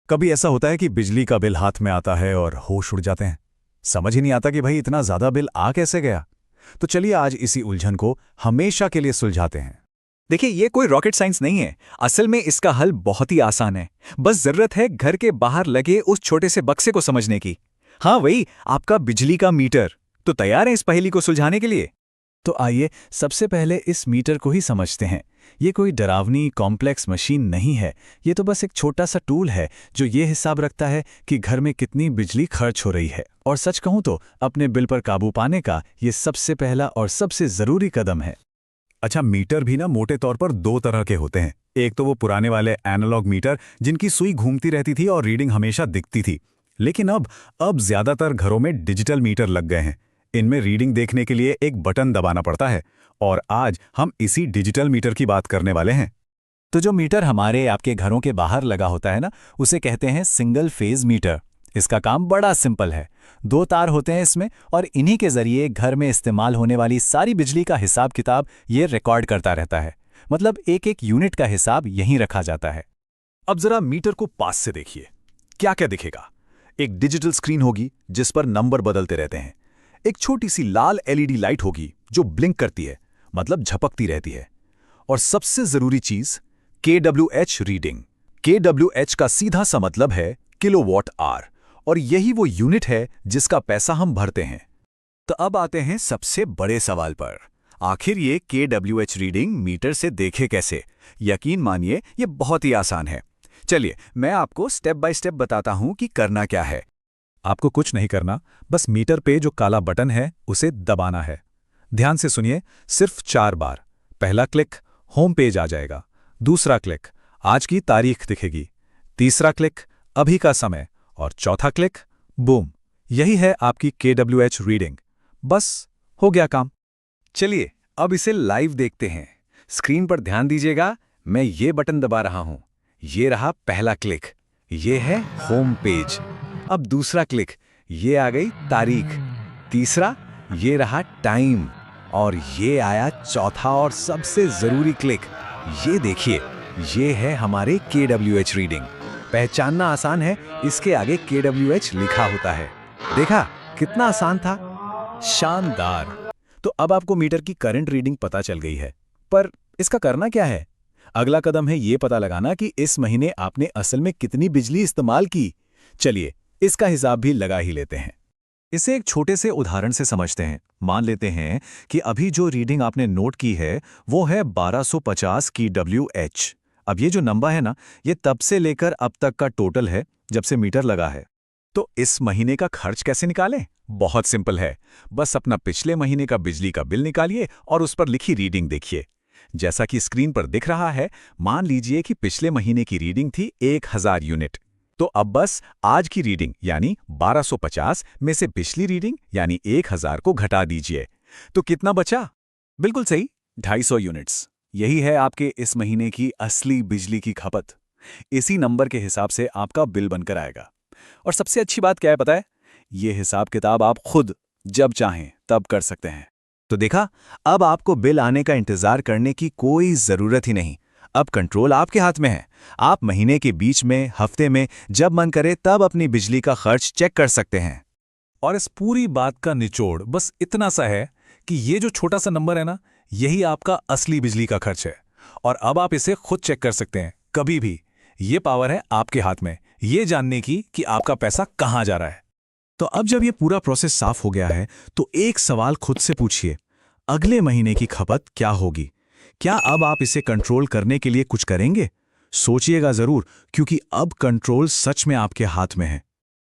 कभी ऐसा होता है कि बिजली का बिल हाथ में आता है और होश उड़ जाते हैं। समझ ही नहीं आता कि भाई इतना ज्यादा बिल आ कैसे गया। तो चलिए आज इसी उलझन को हमेशा के लिए सुलझाते हैं। देखिए, ये कोई रॉकेट साइंस नहीं है। असल में इसका हल बहुत ही आसान है। बस जरूरत है घर के बाहर लगे उस छोटे से बक्से को समझने की। हाँ, वही आपका बिजली का मीटर। तो तैयार है इस पहेली को सुलझाने के लिए? तो आइए सबसे पहले इस मीटर को ही समझते हैं। ये कोई डरावनी कॉम्प्लेक्स मशीन नहीं है। ये तो बस एक छोटा सा टूल है जो ये हिसाब रखता है कि घर में कितनी बिजली खर्च हो रही है। और सच कहूं तो अपने बिल पर काबू पाने का ये सबसे पहला और सबसे जरूरी कदम है। अच्छा, मीटर भी ना मोटे तौर पर दो तरह के होते हैं। एक तो वो पुराने वाले एनालॉग मीटर जिनकी सुई घूमती रहती थी और रीडिंग हमेशा दिखती थी। लेकिन अब ज्यादातर घरों में डिजिटल मीटर लग गए हैं। इनमें रीडिंग देखने के लिए एक बटन दबाना पड़ता है। और आज हम इसी डिजिटल मीटर की बात करने वाले हैं। तो जो मीटर हमारे आपके घरों के बाहर लगा होता है ना, उसे कहते हैं सिंगल फेज मीटर। इसका काम बड़ा सिंपल है। दो तार होते हैं इसमें, और इन्हीं के जरिए घर में इस्तेमाल होने वाली सारी बिजली का हिसाब किताब ये रिकॉर्ड करता रहता है। मतलब एक एक यूनिट का हिसाब यहीं रखा जाता है। अब जरा मीटर को पास से देखिए। क्या क्या दिखेगा? एक डिजिटल स्क्रीन होगी जिस पर नंबर बदलते रहते हैं। एक छोटी सी लाल एलईडी लाइट होगी जो ब्लिंक करती है, मतलब झपकती रहती है। और सबसे जरूरी चीज, KWH रीडिंग। KWH का सीधा सा मतलब है किलोवाट आवर, और यही वो यूनिट है जिसका पैसा हम भरते हैं। तो अब आते हैं सबसे बड़े सवाल पर। आखिर ये KWH रीडिंग मीटर से देखे कैसे? यकीन मानिए ये बहुत ही आसान है। चलिए मैं आपको स्टेप बाय स्टेप बताता हूं कि करना क्या है। आपको कुछ नहीं करना, बस मीटर पे जो काला बटन है उसे दबाना है। ध्यान से सुनिए, सिर्फ 4 बार। पहला क्लिक, होम पेज आ जाएगा। दूसरा क्लिक, आज की तारीख दिखेगी। तीसरा क्लिक, अभी का समय। और चौथा क्लिक, बूम, यही है आपकी KWH रीडिंग। बस हो गया काम। चलिए अब इसे लाइव देखते हैं। स्क्रीन पर ध्यान दीजिएगा, मैं ये बटन दबा रहा हूं। ये रहा पहला क्लिक, ये है होम पेज। अब दूसरा क्लिक, ये आ गई तारीख। तीसरा, ये रहा टाइम। और ये आया चौथा और सबसे जरूरी क्लिक। ये देखिए, ये है हमारे KWH रीडिंग। पहचानना आसान है, इसके आगे KWH लिखा होता है। देखा कितना आसान था? शानदार। तो अब आपको मीटर की करंट रीडिंग पता चल गई है, पर इसका करना क्या है? अगला कदम है ये पता लगाना कि इस महीने आपने असल में कितनी बिजली इस्तेमाल की। चलिए इसका हिसाब भी लगा ही लेते हैं। इसे एक छोटे से उदाहरण से समझते हैं। मान लेते हैं कि अभी जो रीडिंग आपने नोट की है वो है 1250 KWH। अब ये जो नंबर है ना, ये तब से लेकर अब तक का टोटल है जब से मीटर लगा है। तो इस महीने का खर्च कैसे निकालें? बहुत सिंपल है। बस अपना पिछले महीने का बिजली का बिल निकालिए और उस पर लिखी रीडिंग देखिए। जैसा कि स्क्रीन पर दिख रहा है, मान लीजिए कि पिछले महीने की रीडिंग थी 1000 यूनिट। तो अब बस आज की रीडिंग यानी 1250 में से पिछली रीडिंग यानी 1000 को घटा दीजिए। तो कितना बचा? बिल्कुल सही, 250 यूनिट्स। यही है आपके इस महीने की असली बिजली की खपत। इसी नंबर के हिसाब से आपका बिल बनकर आएगा। और सबसे अच्छी बात क्या है पता है? ये हिसाब किताब आप खुद जब चाहें तब कर सकते हैं। तो देखा, अब आपको बिल आने का इंतजार करने की कोई जरूरत ही नहीं। अब कंट्रोल आपके हाथ में है। आप महीने के बीच में, हफ्ते में, जब मन करे तब अपनी बिजली का खर्च चेक कर सकते हैं। और इस पूरी बात का निचोड़ बस इतना सा है कि ये जो छोटा सा नंबर है ना, यही आपका असली बिजली का खर्च है। और अब आप इसे खुद चेक कर सकते हैं कभी भी। ये पावर है आपके हाथ में, ये जानने की कि आपका पैसा कहाँ जा रहा है। तो अब जब ये पूरा प्रोसेस साफ हो गया है, तो एक सवाल खुद से पूछिए, अगले महीने की खपत क्या होगी? क्या अब आप इसे कंट्रोल करने के लिए कुछ करेंगे? सोचिएगा जरूर, क्योंकि अब कंट्रोल सच में आपके हाथ में है।